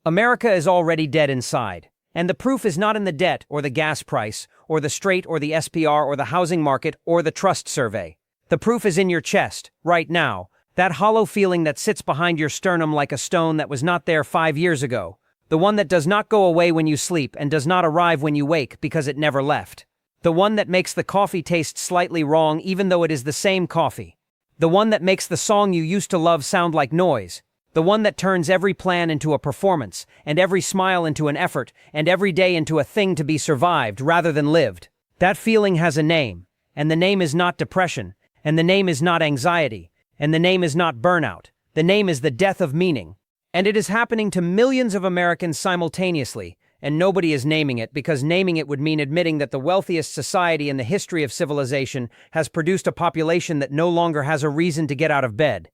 America is already dead inside. And the proof is not in the debt or the gas price or the Strait or the SPR or the housing market or the trust survey. The proof is in your chest, right now, that hollow feeling that sits behind your sternum like a stone that was not there 5 years ago. The one that does not go away when you sleep and does not arrive when you wake because it never left. The one that makes the coffee taste slightly wrong even though it is the same coffee. The one that makes the song you used to love sound like noise. The one that turns every plan into a performance, and every smile into an effort, and every day into a thing to be survived rather than lived. That feeling has a name, and the name is not depression, and the name is not anxiety, and the name is not burnout. The name is the death of meaning. And it is happening to millions of Americans simultaneously, and nobody is naming it because naming it would mean admitting that the wealthiest society in the history of civilization has produced a population that no longer has a reason to get out of bed.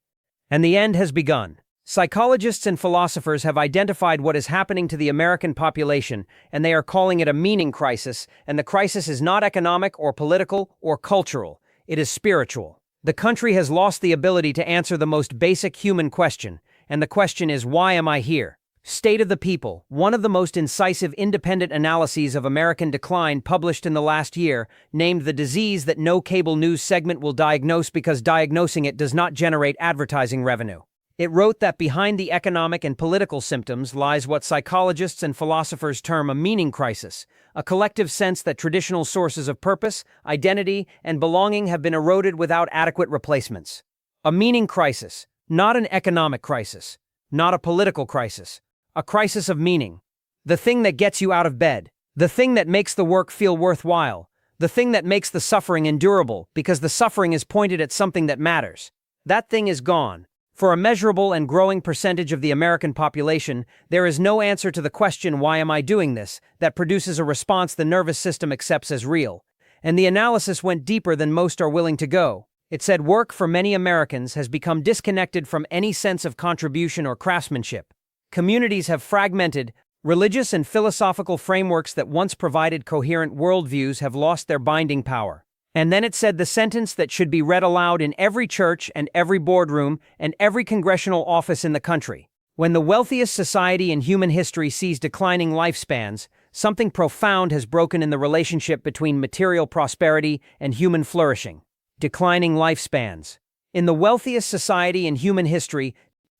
And the end has begun. Psychologists and philosophers have identified what is happening to the American population, and they are calling it a meaning crisis, and the crisis is not economic or political or cultural. It is spiritual. The country has lost the ability to answer the most basic human question, and the question is, why am I here? State of the People, one of the most incisive independent analyses of American decline published in the last year, named the disease that no cable news segment will diagnose because diagnosing it does not generate advertising revenue. It wrote that behind the economic and political symptoms lies what psychologists and philosophers term a meaning crisis, a collective sense that traditional sources of purpose, identity, and belonging have been eroded without adequate replacements. A meaning crisis, not an economic crisis, not a political crisis, a crisis of meaning. The thing that gets you out of bed, the thing that makes the work feel worthwhile, the thing that makes the suffering endurable because the suffering is pointed at something that matters. That thing is gone. For a measurable and growing percentage of the American population, there is no answer to the question, why am I doing this, that produces a response the nervous system accepts as real. And the analysis went deeper than most are willing to go. It said work for many Americans has become disconnected from any sense of contribution or craftsmanship. Communities have fragmented. Religious and philosophical frameworks that once provided coherent worldviews have lost their binding power. And then it said the sentence that should be read aloud in every church and every boardroom and every congressional office in the country. When the wealthiest society in human history sees declining lifespans, something profound has broken in the relationship between material prosperity and human flourishing. Declining lifespans. In the wealthiest society in human history,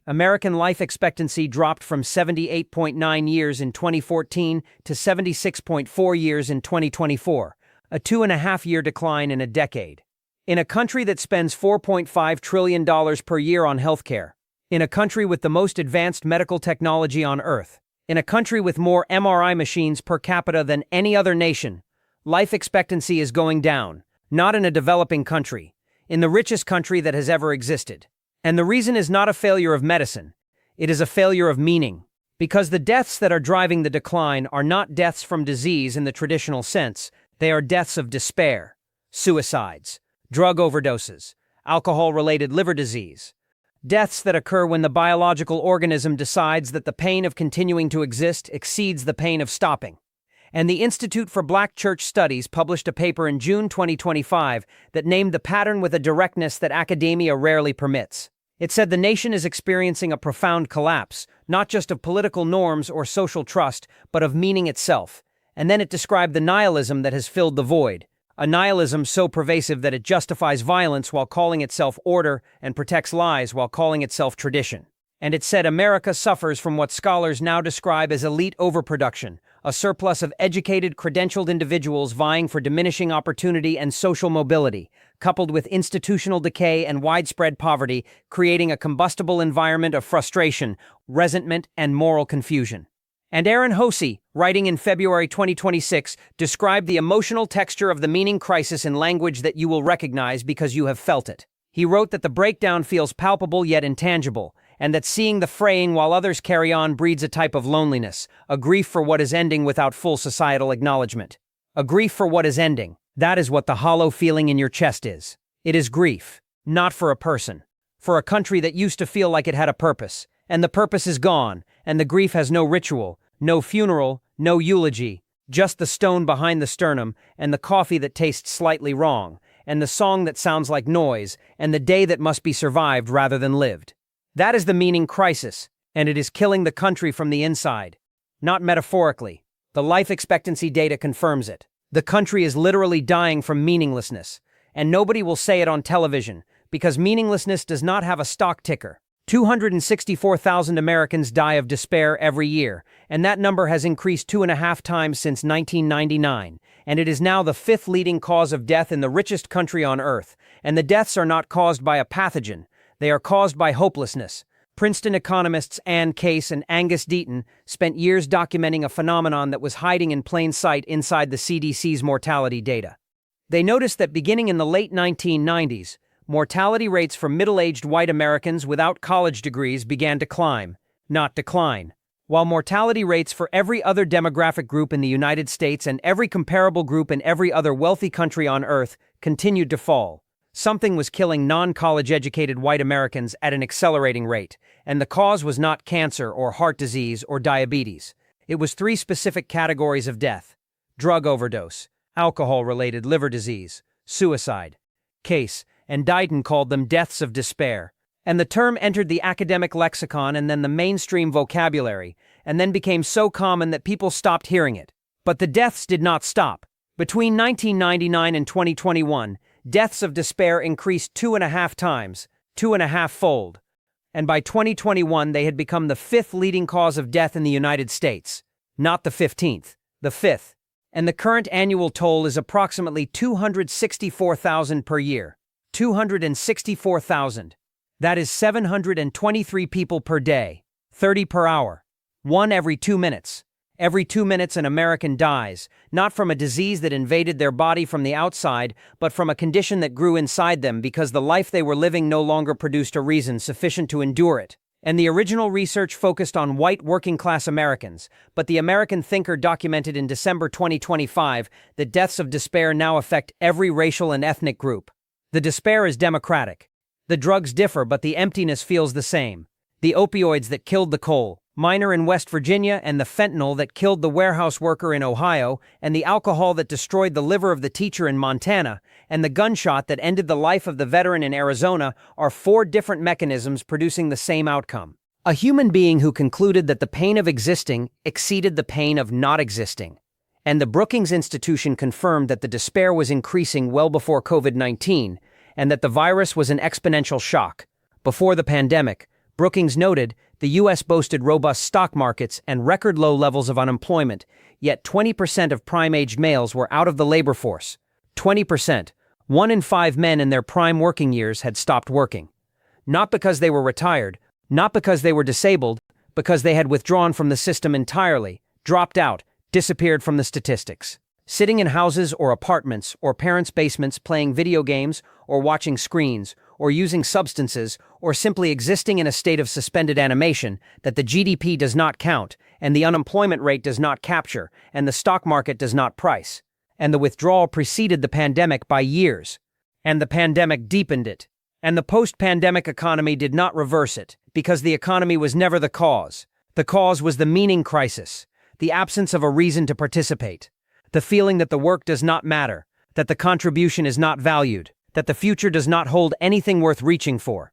American life expectancy dropped from 78.9 years in 2014 to 76.4 years in 2024. A 2.5-year decline in a decade. In a country that spends $4.5 trillion per year on healthcare. In a country with the most advanced medical technology on Earth. In a country with more MRI machines per capita than any other nation. Life expectancy is going down, not in a developing country, in the richest country that has ever existed. And the reason is not a failure of medicine. It is a failure of meaning. Because the deaths that are driving the decline are not deaths from disease in the traditional sense. They are deaths of despair, suicides, drug overdoses, alcohol-related liver disease. Deaths that occur when the biological organism decides that the pain of continuing to exist exceeds the pain of stopping. And the Institute for Black Church Studies published a paper in June 2025 that named the pattern with a directness that academia rarely permits. It said the nation is experiencing a profound collapse, not just of political norms or social trust, but of meaning itself. And then it described the nihilism that has filled the void, a nihilism so pervasive that it justifies violence while calling itself order and protects lies while calling itself tradition. And it said America suffers from what scholars now describe as elite overproduction, a surplus of educated, credentialed individuals vying for diminishing opportunity and social mobility, coupled with institutional decay and widespread poverty, creating a combustible environment of frustration, resentment, and moral confusion. And Aaron Hosey, writing in February 2026, described the emotional texture of the meaning crisis in language that you will recognize because you have felt it. He wrote that the breakdown feels palpable yet intangible, and that seeing the fraying while others carry on breeds a type of loneliness, a grief for what is ending without full societal acknowledgement. A grief for what is ending, that is what the hollow feeling in your chest is. It is grief, not for a person, for a country that used to feel like it had a purpose, and the purpose is gone, and the grief has no ritual, no funeral, no eulogy, just the stone behind the sternum, and the coffee that tastes slightly wrong, and the song that sounds like noise, and the day that must be survived rather than lived. That is the meaning crisis, and it is killing the country from the inside. Not metaphorically. The life expectancy data confirms it. The country is literally dying from meaninglessness, and nobody will say it on television, because meaninglessness does not have a stock ticker. 264,000 Americans die of despair every year, and that number has increased 2.5 times since 1999, and it is now the 5th leading cause of death in the richest country on Earth, and the deaths are not caused by a pathogen, they are caused by hopelessness. Princeton economists Ann Case and Angus Deaton spent years documenting a phenomenon that was hiding in plain sight inside the CDC's mortality data. They noticed that beginning in the late 1990s, mortality rates for middle-aged white Americans without college degrees began to climb, not decline, while mortality rates for every other demographic group in the United States and every comparable group in every other wealthy country on Earth continued to fall. Something was killing non-college-educated white Americans at an accelerating rate, and the cause was not cancer or heart disease or diabetes. It was 3 specific categories of death: drug overdose, alcohol-related liver disease, suicide. Case and Deaton called them deaths of despair, and the term entered the academic lexicon and then the mainstream vocabulary, and then became so common that people stopped hearing it. But the deaths did not stop. Between 1999 and 2021, deaths of despair increased 2.5 times, 2.5-fold, and by 2021 they had become the 5th leading cause of death in the United States. Not the 15th, the 5th. And the current annual toll is approximately 264,000 per year. 264,000. That is 723 people per day, 30 per hour, 1 every 2 minutes. Every 2 minutes an American dies, not from a disease that invaded their body from the outside, but from a condition that grew inside them because the life they were living no longer produced a reason sufficient to endure it. And the original research focused on white working-class Americans, but the American Thinker documented in December 2025 that deaths of despair now affect every racial and ethnic group. The despair is democratic. The drugs differ, but the emptiness feels the same. The opioids that killed the coal miner in West Virginia, and the fentanyl that killed the warehouse worker in Ohio, and the alcohol that destroyed the liver of the teacher in Montana, and the gunshot that ended the life of the veteran in Arizona are 4 different mechanisms producing the same outcome. A human being who concluded that the pain of existing exceeded the pain of not existing. And the Brookings Institution confirmed that the despair was increasing well before COVID-19, and that the virus was an exponential shock. Before the pandemic, Brookings noted the U.S. boasted robust stock markets and record low levels of unemployment, yet 20% of prime-aged males were out of the labor force. 20%, 1 in 5 men in their prime working years had stopped working. Not because they were retired, not because they were disabled, because they had withdrawn from the system entirely, dropped out, disappeared from the statistics. Sitting in houses or apartments or parents' basements playing video games or watching screens or using substances or simply existing in a state of suspended animation that the GDP does not count and the unemployment rate does not capture and the stock market does not price. And the withdrawal preceded the pandemic by years. And the pandemic deepened it. And the post-pandemic economy did not reverse it because the economy was never the cause. The cause was the meaning crisis, the absence of a reason to participate. The feeling that the work does not matter, that the contribution is not valued, that the future does not hold anything worth reaching for,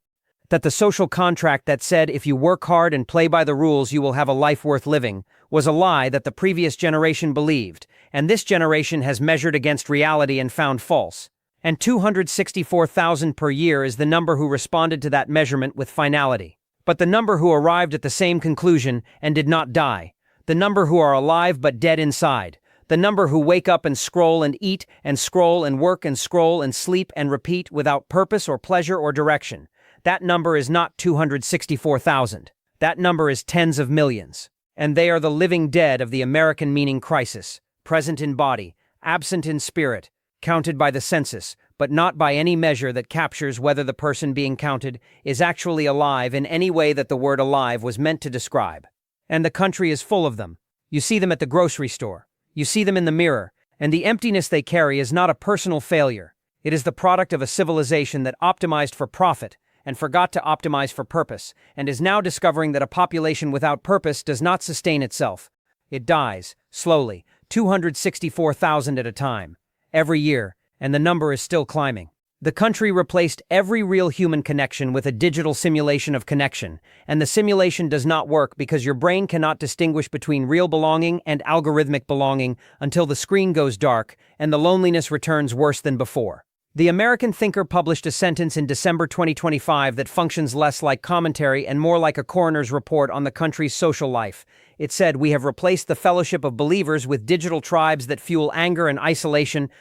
that the social contract that said if you work hard and play by the rules you will have a life worth living was a lie that the previous generation believed, and this generation has measured against reality and found false. And 264,000 per year is the number who responded to that measurement with finality. But the number who arrived at the same conclusion and did not die, the number who are alive but dead inside, the number who wake up and scroll and eat and scroll and work and scroll and sleep and repeat without purpose or pleasure or direction. That number is not 264,000. That number is tens of millions. And they are the living dead of the American meaning crisis, present in body, absent in spirit, counted by the census, but not by any measure that captures whether the person being counted is actually alive in any way that the word alive was meant to describe. And the country is full of them. You see them at the grocery store. You see them in the mirror, and the emptiness they carry is not a personal failure. It is the product of a civilization that optimized for profit and forgot to optimize for purpose, and is now discovering that a population without purpose does not sustain itself. It dies, slowly, 264,000 at a time, every year, and the number is still climbing. The country replaced every real human connection with a digital simulation of connection, and the simulation does not work because your brain cannot distinguish between real belonging and algorithmic belonging until the screen goes dark and the loneliness returns worse than before. The American thinker published a sentence in December 2025 that functions less like commentary and more like a coroner's report on the country's social life. It said, "We have replaced the fellowship of believers with digital tribes that fuel anger and isolation.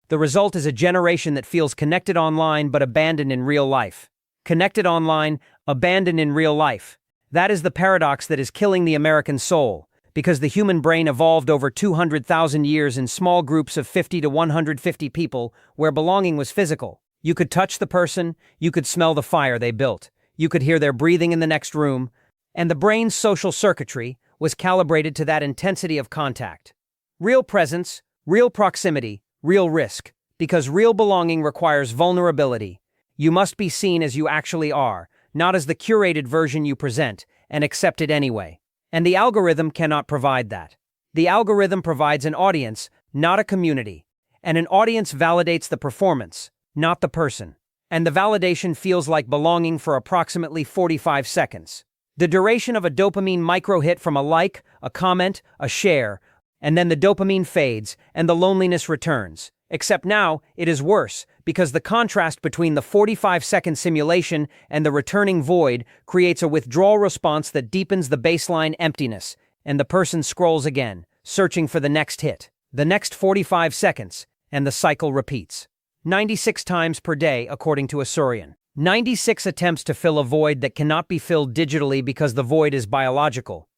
The result is a generation that feels connected online but abandoned in real life." Connected online, abandoned in real life. That is the paradox that is killing the American soul, because the human brain evolved over 200,000 years in small groups of 50 to 150 people where belonging was physical. You could touch the person, you could smell the fire they built, you could hear their breathing in the next room, and the brain's social circuitry was calibrated to that intensity of contact. Real presence, real proximity, real risk, because real belonging requires vulnerability. You must be seen as you actually are, not as the curated version you present, and accepted anyway. And the algorithm cannot provide that. The algorithm provides an audience, not a community. And an audience validates the performance, not the person. And the validation feels like belonging for approximately 45 seconds. The duration of a dopamine micro-hit from a like, a comment, a share, and then the dopamine fades and the loneliness returns. Except now, it is worse, because the contrast between the 45-second simulation and the returning void creates a withdrawal response that deepens the baseline emptiness, and the person scrolls again, searching for the next hit, the next 45 seconds, and the cycle repeats. 96 times per day, according to Asurian. 96 attempts to fill a void that cannot be filled digitally because the void is biological.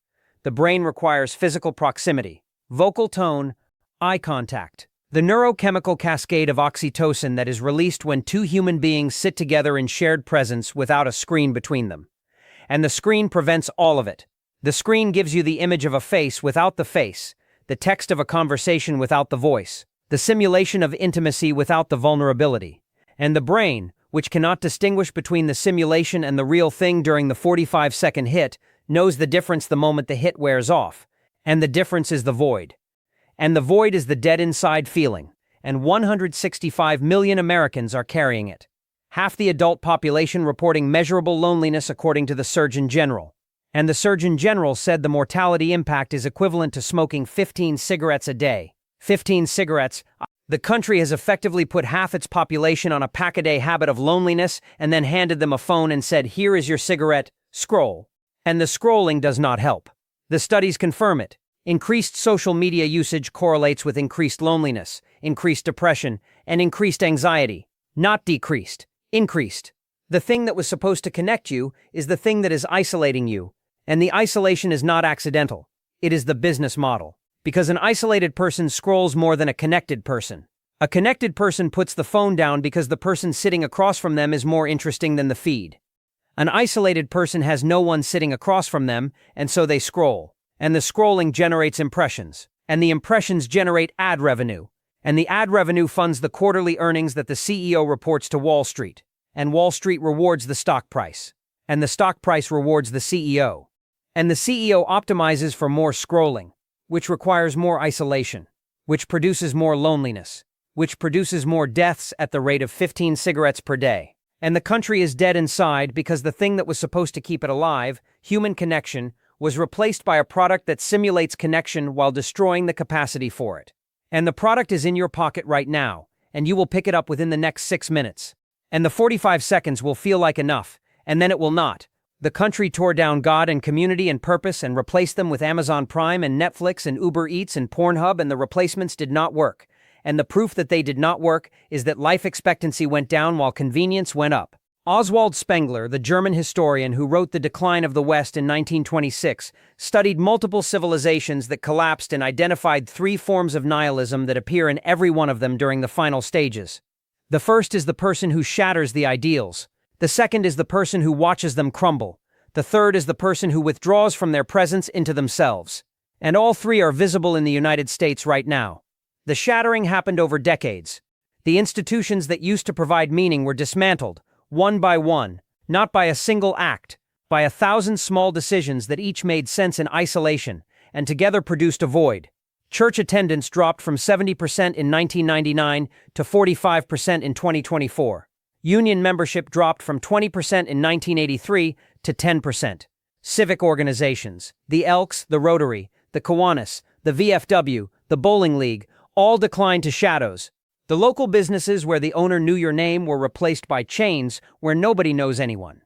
The brain requires physical proximity, vocal tone, eye contact. The neurochemical cascade of oxytocin that is released when two human beings sit together in shared presence without a screen between them. And the screen prevents all of it. The screen gives you the image of a face without the face, the text of a conversation without the voice, the simulation of intimacy without the vulnerability. And the brain, which cannot distinguish between the simulation and the real thing during the 45-second hit, knows the difference the moment the hit wears off. And the difference is the void. And the void is the dead inside feeling, and 165 million Americans are carrying it. Half the adult population reporting measurable loneliness according to the Surgeon General. And the Surgeon General said the mortality impact is equivalent to smoking 15 cigarettes a day. 15 cigarettes. The country has effectively put half its population on a pack-a-day habit of loneliness and then handed them a phone and said, "Here is your cigarette, scroll." And the scrolling does not help. The studies confirm it. Increased social media usage correlates with increased loneliness, increased depression, and increased anxiety. Not decreased, increased. The thing that was supposed to connect you is the thing that is isolating you, and the isolation is not accidental. It is the business model. Because an isolated person scrolls more than a connected person. A connected person puts the phone down because the person sitting across from them is more interesting than the feed. An isolated person has no one sitting across from them, and so they scroll. And the scrolling generates impressions, and the impressions generate ad revenue, and the ad revenue funds the quarterly earnings that the CEO reports to Wall Street, and Wall Street rewards the stock price, and the stock price rewards the CEO, and the CEO optimizes for more scrolling, which requires more isolation, which produces more loneliness, which produces more deaths at the rate of 15 cigarettes per day. And the country is dead inside because the thing that was supposed to keep it alive, human connection, was replaced by a product that simulates connection while destroying the capacity for it. And the product is in your pocket right now, and you will pick it up within the next 6 minutes. And the 45 seconds will feel like enough, and then it will not. The country tore down God and community and purpose and replaced them with Amazon Prime and Netflix and Uber Eats and Pornhub, and the replacements did not work. And the proof that they did not work is that life expectancy went down while convenience went up. Oswald Spengler, the German historian who wrote The Decline of the West in 1926, studied multiple civilizations that collapsed and identified 3 forms of nihilism that appear in every one of them during the final stages. The first is the person who shatters the ideals. The second is the person who watches them crumble. The third is the person who withdraws from their presence into themselves. And all 3 are visible in the United States right now. The shattering happened over decades. The institutions that used to provide meaning were dismantled, one by one, not by a single act, by 1,000 small decisions that each made sense in isolation, and together produced a void. Church attendance dropped from 70% in 1999 to 45% in 2024. Union membership dropped from 20% in 1983 to 10%. Civic organizations, the Elks, the Rotary, the Kiwanis, the VFW, the Bowling League, all declined to shadows. The local businesses where the owner knew your name were replaced by chains where nobody knows anyone.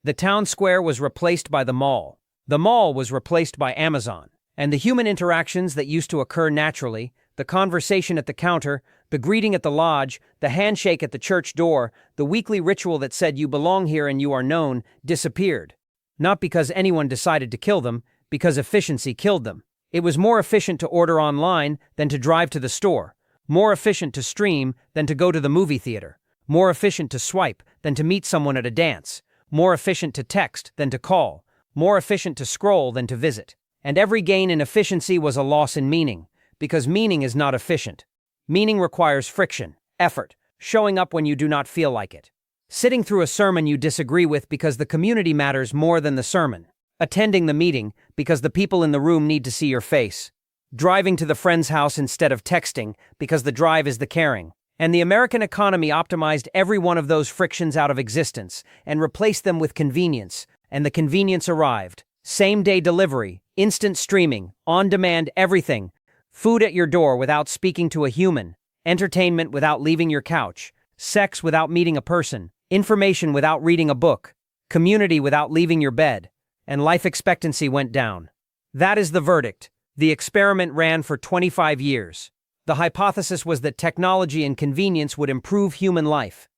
The town square was replaced by the mall. The mall was replaced by Amazon. And the human interactions that used to occur naturally, the conversation at the counter, the greeting at the lodge, the handshake at the church door, the weekly ritual that said you belong here and you are known, disappeared. Not because anyone decided to kill them, because efficiency killed them. It was more efficient to order online than to drive to the store, more efficient to stream than to go to the movie theater, more efficient to swipe than to meet someone at a dance, more efficient to text than to call, more efficient to scroll than to visit. And every gain in efficiency was a loss in meaning, because meaning is not efficient. Meaning requires friction, effort, showing up when you do not feel like it. Sitting through a sermon you disagree with because the community matters more than the sermon. Attending the meeting because the people in the room need to see your face. Driving to the friend's house instead of texting because the drive is the caring. And the American economy optimized every one of those frictions out of existence and replaced them with convenience, and the convenience arrived. Same-day delivery, instant streaming, on-demand everything. Food at your door without speaking to a human. Entertainment without leaving your couch. Sex without meeting a person. Information without reading a book. Community without leaving your bed. And life expectancy went down. That is the verdict. The experiment ran for 25 years. The hypothesis was that technology and convenience would improve human life.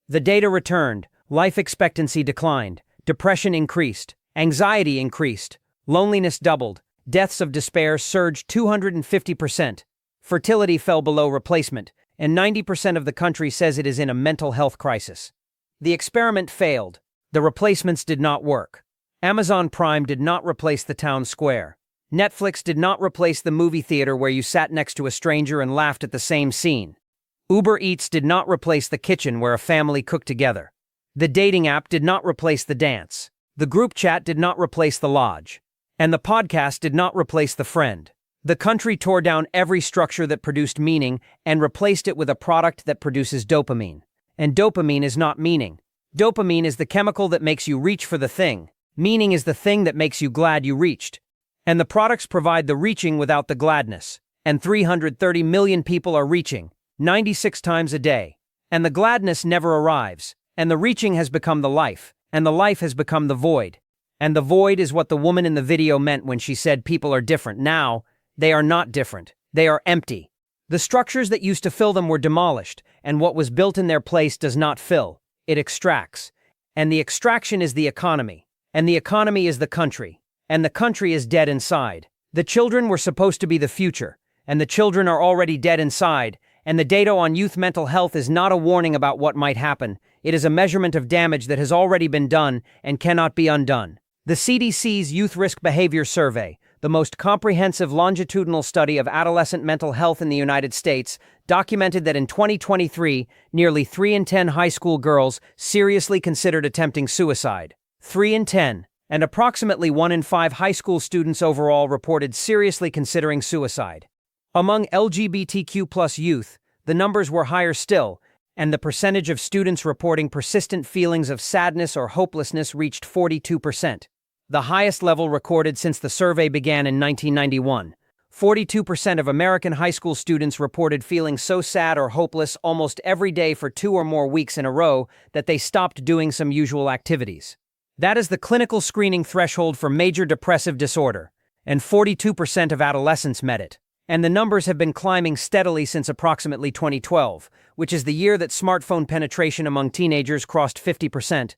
The data returned. Life expectancy declined. Depression increased. Anxiety increased. Loneliness doubled. Deaths of despair surged 250%. Fertility fell below replacement, and 90% of the country says it is in a mental health crisis. The experiment failed. The replacements did not work. Amazon Prime did not replace the town square. Netflix did not replace the movie theater where you sat next to a stranger and laughed at the same scene. Uber Eats did not replace the kitchen where a family cooked together. The dating app did not replace the dance. The group chat did not replace the lodge. And the podcast did not replace the friend. The country tore down every structure that produced meaning and replaced it with a product that produces dopamine. And dopamine is not meaning. Dopamine is the chemical that makes you reach for the thing. Meaning is the thing that makes you glad you reached. And the products provide the reaching without the gladness. And 330 million people are reaching, 96 times a day. And the gladness never arrives. And the reaching has become the life. And the life has become the void. And the void is what the woman in the video meant when she said people are different. Now, they are not different. They are empty. The structures that used to fill them were demolished, and what was built in their place does not fill. It extracts. And the extraction is the economy. And the economy is the country. And the country is dead inside. The children were supposed to be the future, and the children are already dead inside, and the data on youth mental health is not a warning about what might happen. It is a measurement of damage that has already been done and cannot be undone. The CDC's Youth Risk Behavior Survey, the most comprehensive longitudinal study of adolescent mental health in the United States, documented that in 2023, nearly 3 in 10 high school girls seriously considered attempting suicide. 3 in 10. And approximately 1 in 5 high school students overall reported seriously considering suicide. Among LGBTQ+ youth, the numbers were higher still, and the percentage of students reporting persistent feelings of sadness or hopelessness reached 42%. The highest level recorded since the survey began in 1991. 42% of American high school students reported feeling so sad or hopeless almost every day for 2 or more weeks in a row that they stopped doing some usual activities. That is the clinical screening threshold for major depressive disorder, and 42% of adolescents met it. And the numbers have been climbing steadily since approximately 2012, which is the year that smartphone penetration among teenagers crossed 50%.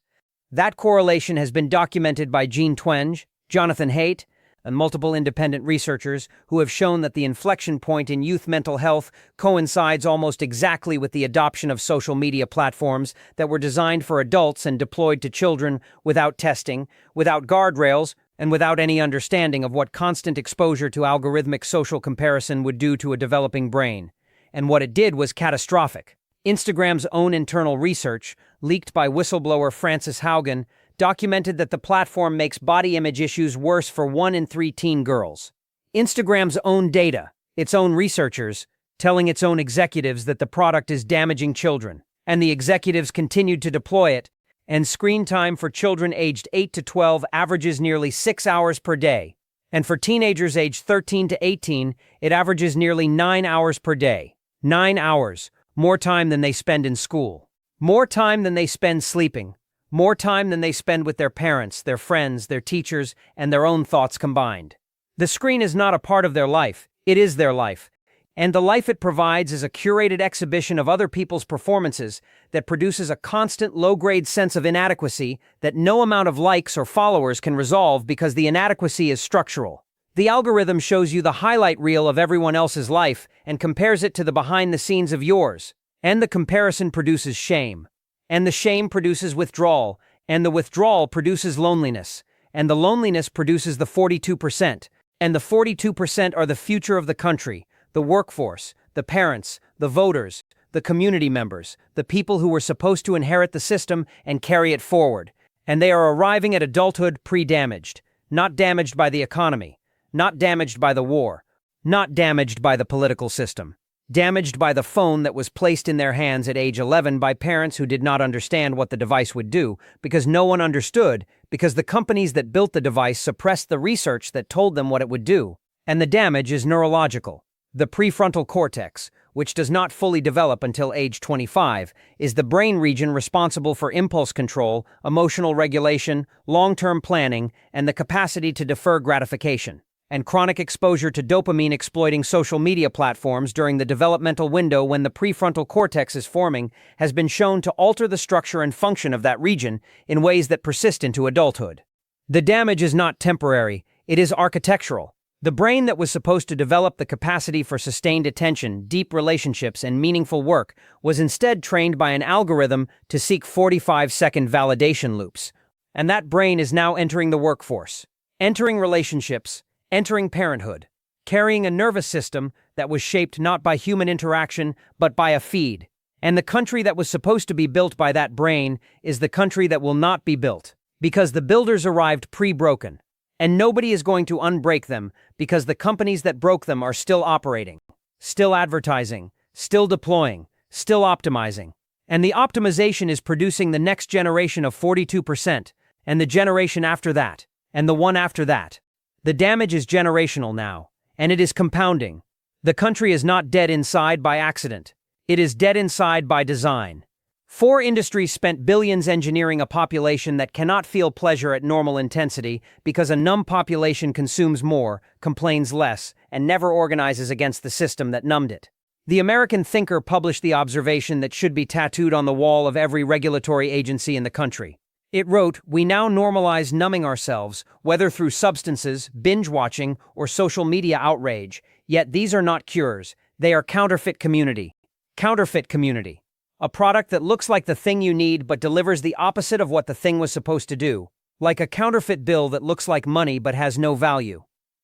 That correlation has been documented by Jean Twenge, Jonathan Haidt, and multiple independent researchers who have shown that the inflection point in youth mental health coincides almost exactly with the adoption of social media platforms that were designed for adults and deployed to children without testing, without guardrails, and without any understanding of what constant exposure to algorithmic social comparison would do to a developing brain. And what it did was catastrophic. Instagram's own internal research, leaked by whistleblower Frances Haugen, documented that the platform makes body image issues worse for 1 in 3 teen girls. Instagram's own data, its own researchers, telling its own executives that the product is damaging children. and the executives continued to deploy it, and screen time for children aged 8 to 12 averages nearly 6 hours per day. And for teenagers aged 13 to 18, it averages nearly 9 hours per day. 9 hours, more time than they spend in school. More time than they spend sleeping. More time than they spend with their parents, their friends, their teachers, and their own thoughts combined. The screen is not a part of their life, it is their life. And the life it provides is a curated exhibition of other people's performances that produces a constant low-grade sense of inadequacy that no amount of likes or followers can resolve because the inadequacy is structural. The algorithm shows you the highlight reel of everyone else's life and compares it to the behind-the-scenes of yours. And the comparison produces shame. And the shame produces withdrawal. And the withdrawal produces loneliness. And the loneliness produces the 42%. And the 42% are the future of the country. The workforce, the parents, the voters, the community members, the people who were supposed to inherit the system and carry it forward. And they are arriving at adulthood pre-damaged, not damaged by the economy, not damaged by the war, not damaged by the political system, damaged by the phone that was placed in their hands at age 11 by parents who did not understand what the device would do because no one understood, because the companies that built the device suppressed the research that told them what it would do. And the damage is neurological. The prefrontal cortex, which does not fully develop until age 25, is the brain region responsible for impulse control, emotional regulation, long-term planning, and the capacity to defer gratification. And chronic exposure to dopamine-exploiting social media platforms during the developmental window when the prefrontal cortex is forming has been shown to alter the structure and function of that region in ways that persist into adulthood. The damage is not temporary, it is architectural. The brain that was supposed to develop the capacity for sustained attention, deep relationships, and meaningful work was instead trained by an algorithm to seek 45-second validation loops. And that brain is now entering the workforce, entering relationships, entering parenthood, carrying a nervous system that was shaped not by human interaction but by a feed. And the country that was supposed to be built by that brain is the country that will not be built, because the builders arrived pre-broken. And nobody is going to unbreak them because the companies that broke them are still operating, still advertising, still deploying, still optimizing. And the optimization is producing the next generation of 42%, and the generation after that, and the one after that. The damage is generational now, and it is compounding. The country is not dead inside by accident. It is dead inside by design. 4 industries spent billions engineering a population that cannot feel pleasure at normal intensity because a numb population consumes more, complains less, and never organizes against the system that numbed it. The American thinker published the observation that should be tattooed on the wall of every regulatory agency in the country. It wrote, "We now normalize numbing ourselves, whether through substances, binge-watching, or social media outrage, yet these are not cures, they are counterfeit community." Counterfeit community. A product that looks like the thing you need but delivers the opposite of what the thing was supposed to do. Like a counterfeit bill that looks like money but has no value.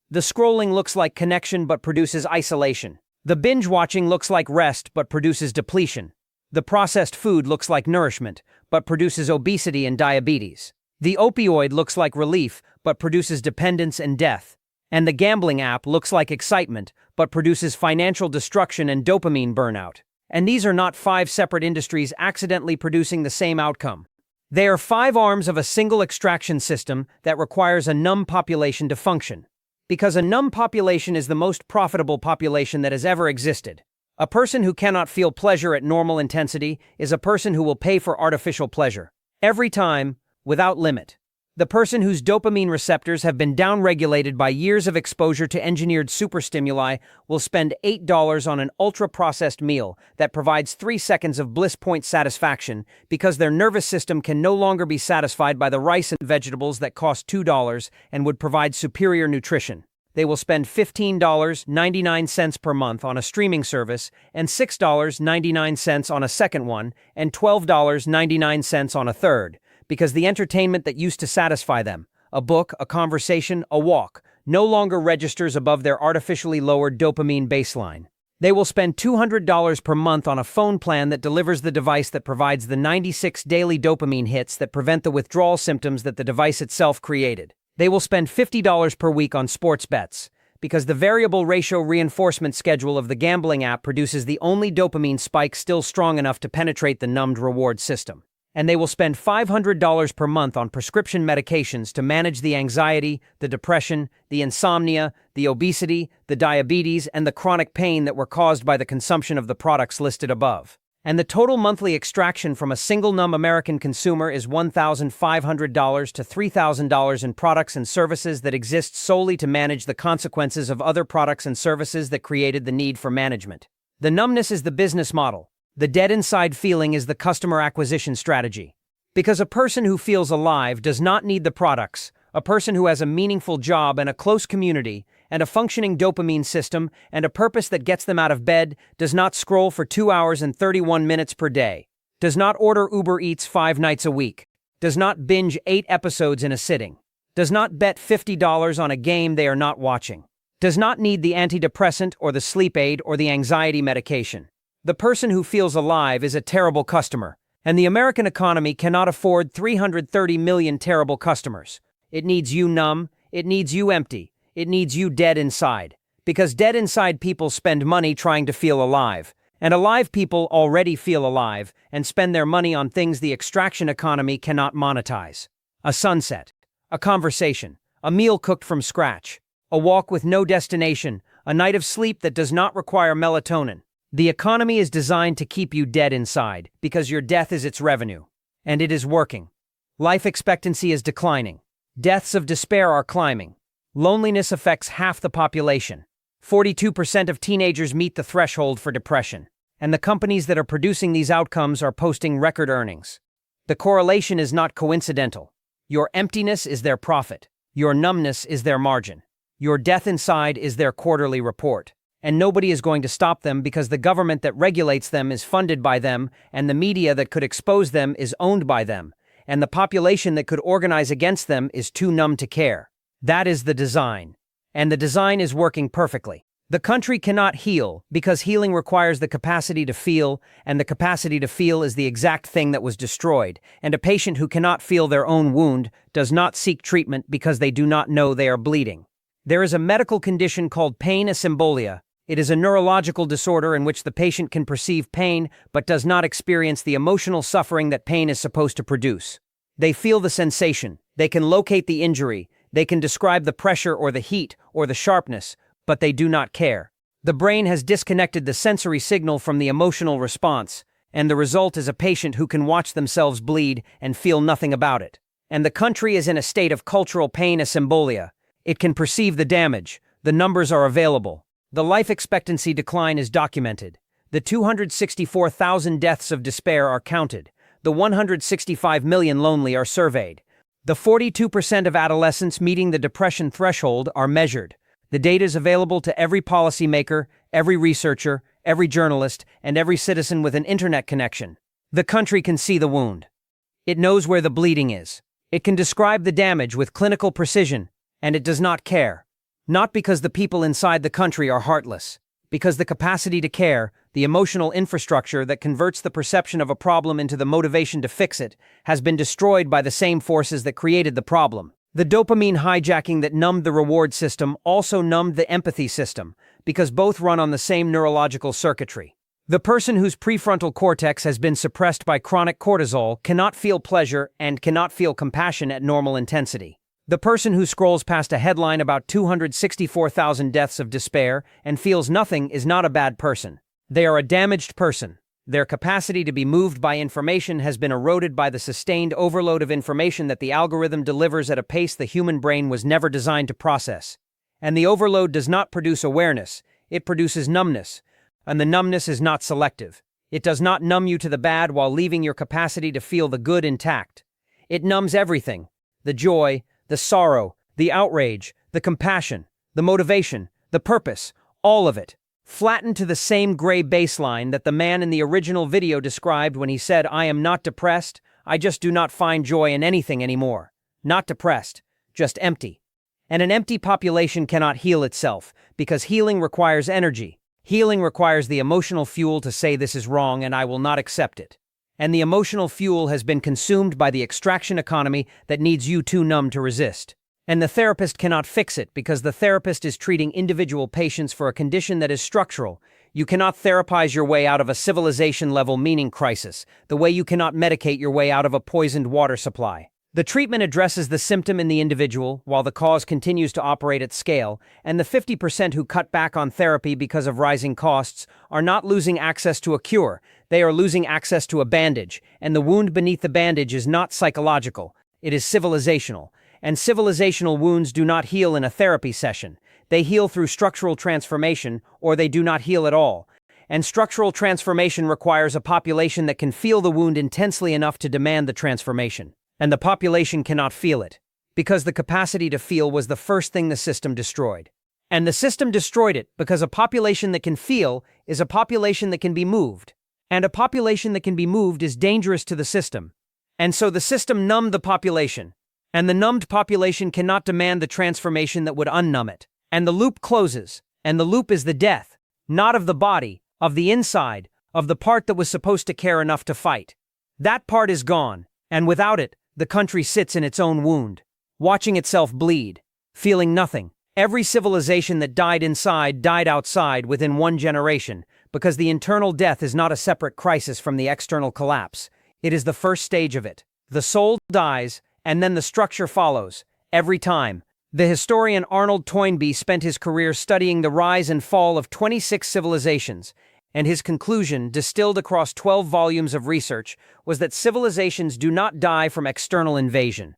The scrolling looks like connection but produces isolation. The binge-watching looks like rest but produces depletion. The processed food looks like nourishment but produces obesity and diabetes. The opioid looks like relief but produces dependence and death. And the gambling app looks like excitement but produces financial destruction and dopamine burnout. And these are not 5 separate industries accidentally producing the same outcome. They are 5 arms of a single extraction system that requires a numb population to function. Because a numb population is the most profitable population that has ever existed. A person who cannot feel pleasure at normal intensity is a person who will pay for artificial pleasure. Every time, without limit. The person whose dopamine receptors have been downregulated by years of exposure to engineered superstimuli will spend $8 on an ultra-processed meal that provides 3 seconds of bliss point satisfaction because their nervous system can no longer be satisfied by the rice and vegetables that cost $2 and would provide superior nutrition. They will spend $15.99 per month on a streaming service and $6.99 on a second one and $12.99 on a third. Because the entertainment that used to satisfy them, a book, a conversation, a walk, no longer registers above their artificially lowered dopamine baseline. They will spend $200 per month on a phone plan that delivers the device that provides the 96 daily dopamine hits that prevent the withdrawal symptoms that the device itself created. They will spend $50 per week on sports bets, because the variable ratio reinforcement schedule of the gambling app produces the only dopamine spike still strong enough to penetrate the numbed reward system. And they will spend $500 per month on prescription medications to manage the anxiety, the depression, the insomnia, the obesity, the diabetes, and the chronic pain that were caused by the consumption of the products listed above. And the total monthly extraction from a single numb American consumer is $1,500 to $3,000 in products and services that exist solely to manage the consequences of other products and services that created the need for management. The numbness is the business model. The dead inside feeling is the customer acquisition strategy. Because a person who feels alive does not need the products, a person who has a meaningful job and a close community, and a functioning dopamine system, and a purpose that gets them out of bed, does not scroll for 2 hours and 31 minutes per day, does not order Uber Eats 5 nights a week, does not binge 8 episodes in a sitting, does not bet $50 on a game they are not watching, does not need the antidepressant or the sleep aid or the anxiety medication. The person who feels alive is a terrible customer, and the American economy cannot afford 330 million terrible customers. It needs you numb, it needs you empty, it needs you dead inside. Because dead inside people spend money trying to feel alive, and alive people already feel alive and spend their money on things the extraction economy cannot monetize. A sunset, a conversation, a meal cooked from scratch, a walk with no destination, a night of sleep that does not require melatonin. The economy is designed to keep you dead inside because your death is its revenue. And it is working. Life expectancy is declining. Deaths of despair are climbing. Loneliness affects half the population. 42% of teenagers meet the threshold for depression. And the companies that are producing these outcomes are posting record earnings. The correlation is not coincidental. Your emptiness is their profit. Your numbness is their margin. Your death inside is their quarterly report. And nobody is going to stop them because the government that regulates them is funded by them, and the media that could expose them is owned by them, and the population that could organize against them is too numb to care. That is the design. And the design is working perfectly. The country cannot heal because healing requires the capacity to feel, and the capacity to feel is the exact thing that was destroyed, and a patient who cannot feel their own wound does not seek treatment because they do not know they are bleeding. There is a medical condition called pain asymbolia. It is a neurological disorder in which the patient can perceive pain but does not experience the emotional suffering that pain is supposed to produce. They feel the sensation, they can locate the injury, they can describe the pressure or the heat or the sharpness, but they do not care. The brain has disconnected the sensory signal from the emotional response, and the result is a patient who can watch themselves bleed and feel nothing about it. And the country is in a state of cultural pain asymbolia. It can perceive the damage, the numbers are available. The life expectancy decline is documented. The 264,000 deaths of despair are counted. The 165 million lonely are surveyed. The 42% of adolescents meeting the depression threshold are measured. The data is available to every policymaker, every researcher, every journalist, and every citizen with an internet connection. The country can see the wound. It knows where the bleeding is. It can describe the damage with clinical precision, and it does not care. Not because the people inside the country are heartless, because the capacity to care, the emotional infrastructure that converts the perception of a problem into the motivation to fix it, has been destroyed by the same forces that created the problem. The dopamine hijacking that numbed the reward system also numbed the empathy system, because both run on the same neurological circuitry. The person whose prefrontal cortex has been suppressed by chronic cortisol cannot feel pleasure and cannot feel compassion at normal intensity. The person who scrolls past a headline about 264,000 deaths of despair and feels nothing is not a bad person. They are a damaged person. Their capacity to be moved by information has been eroded by the sustained overload of information that the algorithm delivers at a pace the human brain was never designed to process. And the overload does not produce awareness, it produces numbness. And the numbness is not selective. It does not numb you to the bad while leaving your capacity to feel the good intact. It numbs everything: the joy, the sorrow, the outrage, the compassion, the motivation, the purpose, all of it, flattened to the same gray baseline that the man in the original video described when he said, "I am not depressed, I just do not find joy in anything anymore." Not depressed, just empty. And an empty population cannot heal itself, because healing requires energy. Healing requires the emotional fuel to say this is wrong and I will not accept it. And the emotional fuel has been consumed by the extraction economy that needs you too numb to resist. And the therapist cannot fix it because the therapist is treating individual patients for a condition that is structural. You cannot therapize your way out of a civilization-level meaning crisis, the way you cannot medicate your way out of a poisoned water supply. The treatment addresses the symptom in the individual, while the cause continues to operate at scale, and the 50% who cut back on therapy because of rising costs are not losing access to a cure, they are losing access to a bandage, and the wound beneath the bandage is not psychological, it is civilizational. And civilizational wounds do not heal in a therapy session. They heal through structural transformation, or they do not heal at all. And structural transformation requires a population that can feel the wound intensely enough to demand the transformation. And the population cannot feel it, because the capacity to feel was the first thing the system destroyed. And the system destroyed it because a population that can feel is a population that can be moved. And a population that can be moved is dangerous to the system. And so the system numbed the population. And the numbed population cannot demand the transformation that would unnumb it. And the loop closes. And the loop is the death, not of the body, of the inside, of the part that was supposed to care enough to fight. That part is gone. And without it, the country sits in its own wound, watching itself bleed, feeling nothing. Every civilization that died inside died outside within one generation, because the internal death is not a separate crisis from the external collapse. It is the first stage of it. The soul dies, and then the structure follows, every time. The historian Arnold Toynbee spent his career studying the rise and fall of 26 civilizations, and his conclusion, distilled across 12 volumes of research, was that civilizations do not die from external invasion.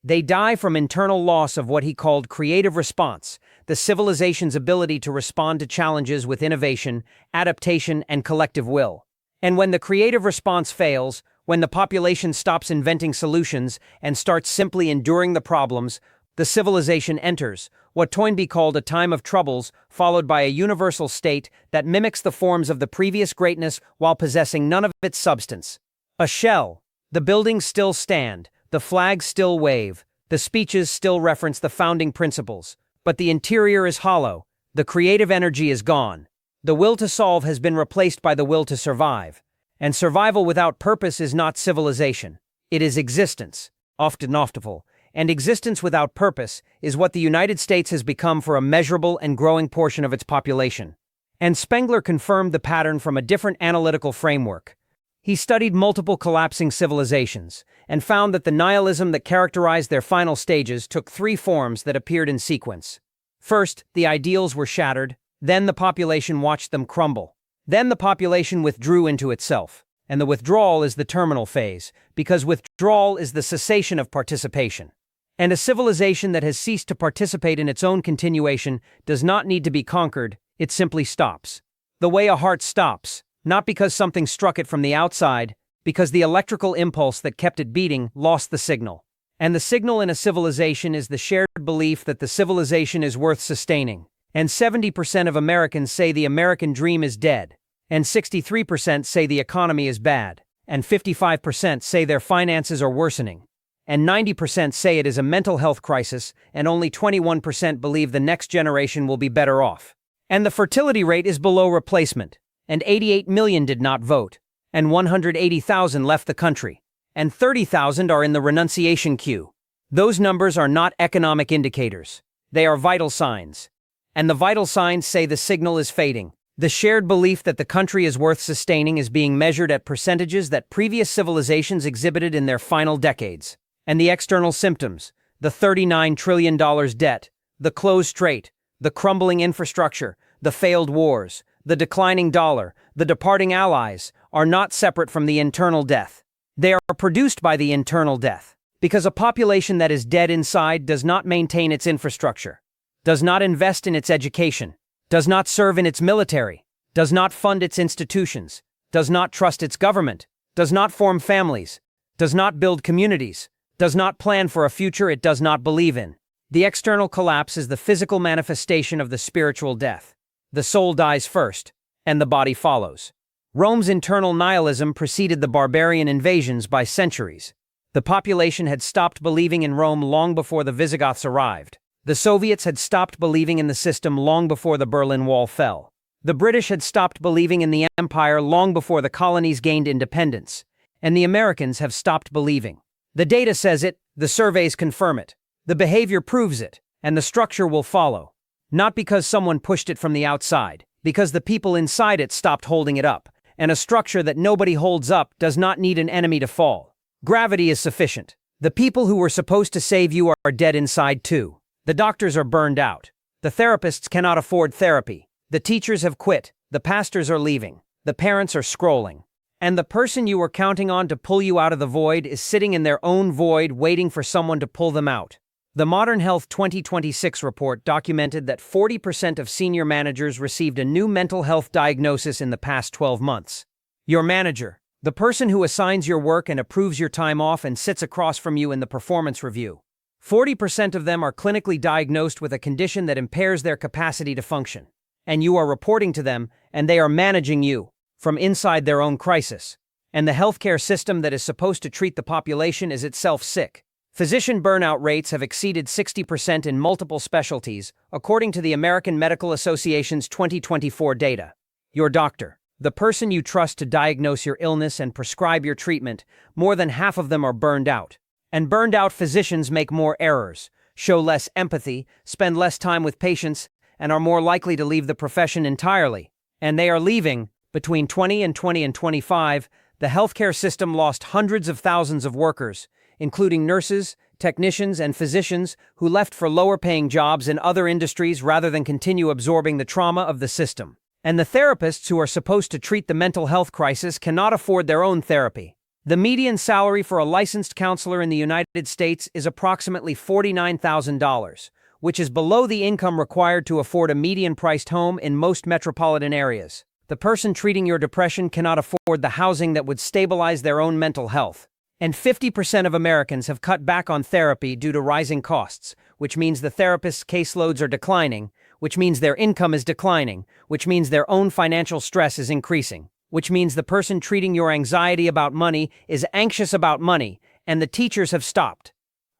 They die from internal loss of what he called creative response, the civilization's ability to respond to challenges with innovation, adaptation, and collective will. And when the creative response fails, when the population stops inventing solutions and starts simply enduring the problems, the civilization enters what Toynbee called a time of troubles, followed by a universal state that mimics the forms of the previous greatness while possessing none of its substance. A shell. The buildings still stand, the flags still wave, the speeches still reference the founding principles, but the interior is hollow, the creative energy is gone. The will to solve has been replaced by the will to survive, and survival without purpose is not civilization. It is existence, often optimal. And existence without purpose is what the United States has become for a measurable and growing portion of its population. And Spengler confirmed the pattern from a different analytical framework. He studied multiple collapsing civilizations and found that the nihilism that characterized their final stages took three forms that appeared in sequence. First, the ideals were shattered, then the population watched them crumble. Then the population withdrew into itself. And the withdrawal is the terminal phase, because withdrawal is the cessation of participation. And a civilization that has ceased to participate in its own continuation does not need to be conquered, it simply stops. The way a heart stops, not because something struck it from the outside, because the electrical impulse that kept it beating lost the signal. And the signal in a civilization is the shared belief that the civilization is worth sustaining. And 70% of Americans say the American dream is dead. And 63% say the economy is bad. And 55% say their finances are worsening. And 90% say it is a mental health crisis, and only 21% believe the next generation will be better off. And the fertility rate is below replacement, and 88 million did not vote, and 180,000 left the country, and 30,000 are in the renunciation queue. Those numbers are not economic indicators. They are vital signs. And the vital signs say the signal is fading. The shared belief that the country is worth sustaining is being measured at percentages that previous civilizations exhibited in their final decades. And the external symptoms, the $39 trillion debt, the closed strait, the crumbling infrastructure, the failed wars, the declining dollar, the departing allies, are not separate from the internal death. They are produced by the internal death, because a population that is dead inside does not maintain its infrastructure, does not invest in its education, does not serve in its military, does not fund its institutions, does not trust its government, does not form families, does not build communities, does not plan for a future it does not believe in. The external collapse is the physical manifestation of the spiritual death. The soul dies first, and the body follows. Rome's internal nihilism preceded the barbarian invasions by centuries. The population had stopped believing in Rome long before the Visigoths arrived. The Soviets had stopped believing in the system long before the Berlin Wall fell. The British had stopped believing in the empire long before the colonies gained independence. And the Americans have stopped believing. The data says it, the surveys confirm it. The behavior proves it, and the structure will follow. Not because someone pushed it from the outside, because the people inside it stopped holding it up, and a structure that nobody holds up does not need an enemy to fall. Gravity is sufficient. The people who were supposed to save you are dead inside too. The doctors are burned out. The therapists cannot afford therapy. The teachers have quit. The pastors are leaving. The parents are scrolling. And the person you were counting on to pull you out of the void is sitting in their own void waiting for someone to pull them out. The Modern Health 2026 report documented that 40% of senior managers received a new mental health diagnosis in the past 12 months. Your manager, the person who assigns your work and approves your time off and sits across from you in the performance review. 40% of them are clinically diagnosed with a condition that impairs their capacity to function. And you are reporting to them, and they are managing you from inside their own crisis. And the healthcare system that is supposed to treat the population is itself sick. Physician burnout rates have exceeded 60% in multiple specialties, according to the American Medical Association's 2024 data. Your doctor, the person you trust to diagnose your illness and prescribe your treatment, more than half of them are burned out. And burned out physicians make more errors, show less empathy, spend less time with patients, and are more likely to leave the profession entirely. And they are leaving. Between 2020 and 25, the healthcare system lost hundreds of thousands of workers, including nurses, technicians, and physicians who left for lower-paying jobs in other industries rather than continue absorbing the trauma of the system. And the therapists who are supposed to treat the mental health crisis cannot afford their own therapy. The median salary for a licensed counselor in the United States is approximately $49,000, which is below the income required to afford a median-priced home in most metropolitan areas. The person treating your depression cannot afford the housing that would stabilize their own mental health. And 50% of Americans have cut back on therapy due to rising costs, which means the therapist's caseloads are declining, which means their income is declining, which means their own financial stress is increasing, which means the person treating your anxiety about money is anxious about money, and the teachers have stopped.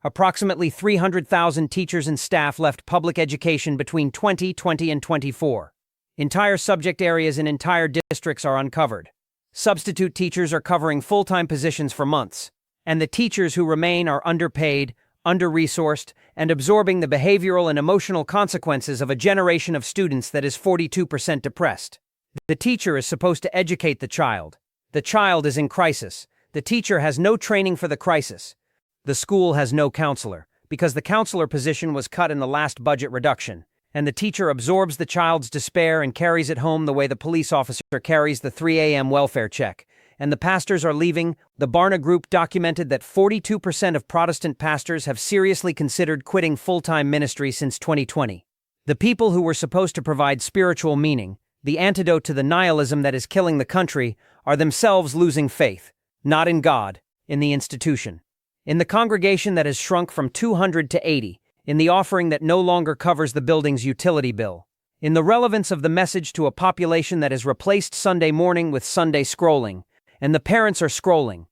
Approximately 300,000 teachers and staff left public education between 2020 and 24. Entire subject areas in entire districts are uncovered. Substitute teachers are covering full-time positions for months, and the teachers who remain are underpaid, under-resourced, and absorbing the behavioral and emotional consequences of a generation of students that is 42% depressed. The teacher is supposed to educate the child. The child is in crisis. The teacher has no training for the crisis. The school has no counselor, because the counselor position was cut in the last budget reduction. And the teacher absorbs the child's despair and carries it home the way the police officer carries the 3 a.m. welfare check. And the pastors are leaving. The Barna Group documented that 42% of Protestant pastors have seriously considered quitting full-time ministry since 2020. The people who were supposed to provide spiritual meaning, the antidote to the nihilism that is killing the country, are themselves losing faith, not in God, in the institution. In the congregation that has shrunk from 200 to 80, in the offering that no longer covers the building's utility bill, in the relevance of the message to a population that has replaced Sunday morning with Sunday scrolling, and the parents are scrolling.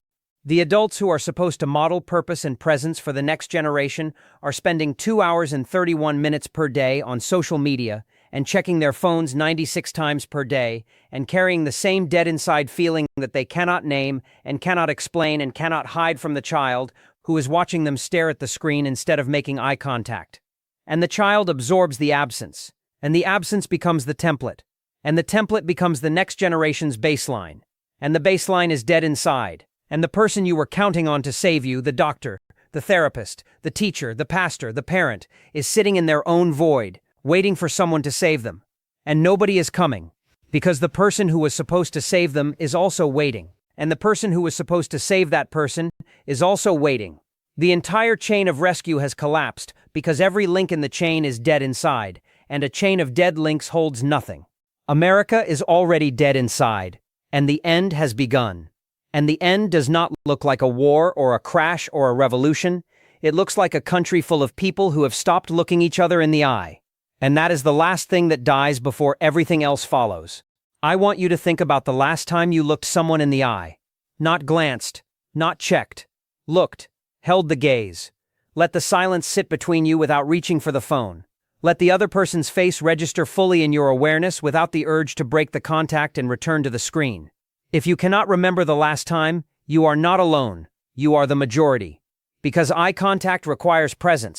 The adults who are supposed to model purpose and presence for the next generation are spending 2 hours and 31 minutes per day on social media and checking their phones 96 times per day and carrying the same dead-inside feeling that they cannot name and cannot explain and cannot hide from the child who is watching them stare at the screen instead of making eye contact. And the child absorbs the absence, and the absence becomes the template, and the template becomes the next generation's baseline, and the baseline is dead inside, and the person you were counting on to save you, the doctor, the therapist, the teacher, the pastor, the parent, is sitting in their own void, waiting for someone to save them. And nobody is coming, because the person who was supposed to save them is also waiting. And the person who was supposed to save that person is also waiting. The entire chain of rescue has collapsed because every link in the chain is dead inside, and a chain of dead links holds nothing. America is already dead inside, and the end has begun. And the end does not look like a war or a crash or a revolution. It looks like a country full of people who have stopped looking each other in the eye. And that is the last thing that dies before everything else follows. I want you to think about the last time you looked someone in the eye. Not glanced, not checked. Looked, held the gaze. Let the silence sit between you without reaching for the phone. Let the other person's face register fully in your awareness without the urge to break the contact and return to the screen. If you cannot remember the last time, you are not alone. You are the majority. Because eye contact requires presence.